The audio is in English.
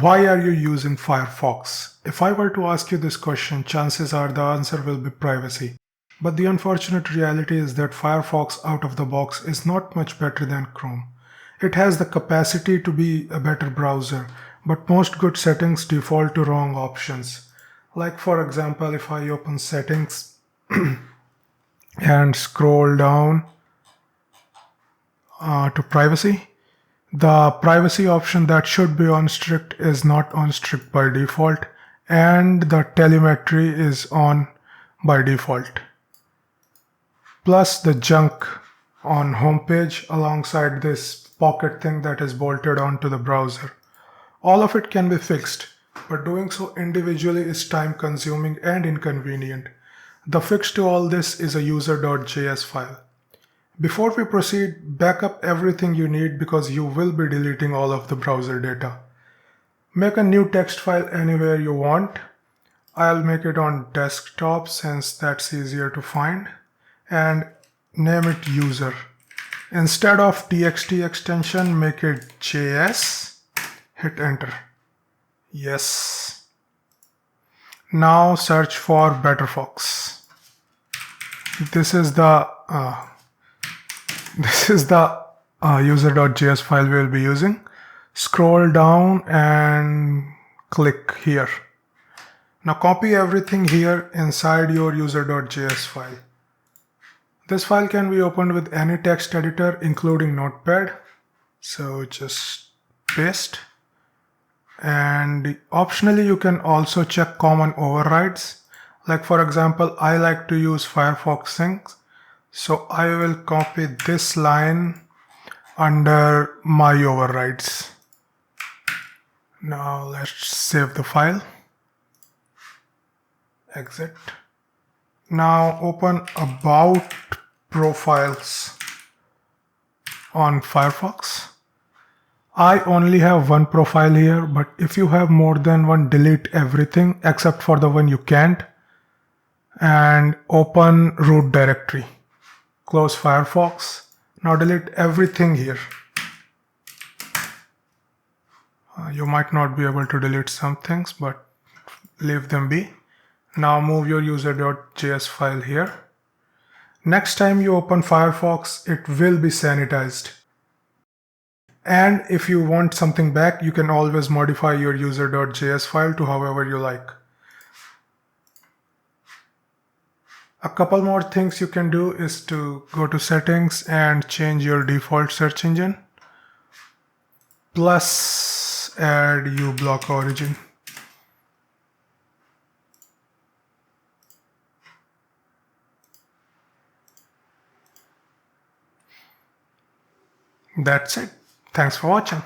Why are you using Firefox? If I were to ask you this question, chances are the answer will be privacy. But the unfortunate reality is that Firefox out of the box is not much better than Chrome. It has the capacity to be a better browser, but most good settings default to wrong options. Like for example, if I open settings and scroll down to privacy, the privacy option that should be on strict is not on strict by default, and the telemetry is on by default. Plus the junk on homepage alongside this pocket thing that is bolted onto the browser. All of it can be fixed, but doing so individually is time consuming and inconvenient. The fix to all this is a user.js file. Before we proceed, back up everything you need because you will be deleting all of the browser data. Make a new text file anywhere you want. I'll make it on desktop since that's easier to find, and name it user. Instead of txt extension, make it JS. Hit enter. Yes. Now search for BetterFox. This is the user.js file we'll be using. Scroll down and click here. Now copy everything here inside your user.js file. This file can be opened with any text editor including Notepad. So just paste. And optionally you can also check common overrides. Like for example, I like to use Firefox syncs. So I will copy this line under my overrides. Now let's save the file. Exit. Now open About Profiles on Firefox. I only have one profile here, but if you have more than one, delete everything except for the one you can't. And open root directory. Close Firefox. Now delete everything here. You might not be able to delete some things, but leave them be. Now move your user.js file here. Next time you open Firefox, it will be sanitized. And if you want something back, you can always modify your user.js file to however you like. A couple more things you can do is to go to settings and change your default search engine. Plus add uBlock origin. That's it. Thanks for watching.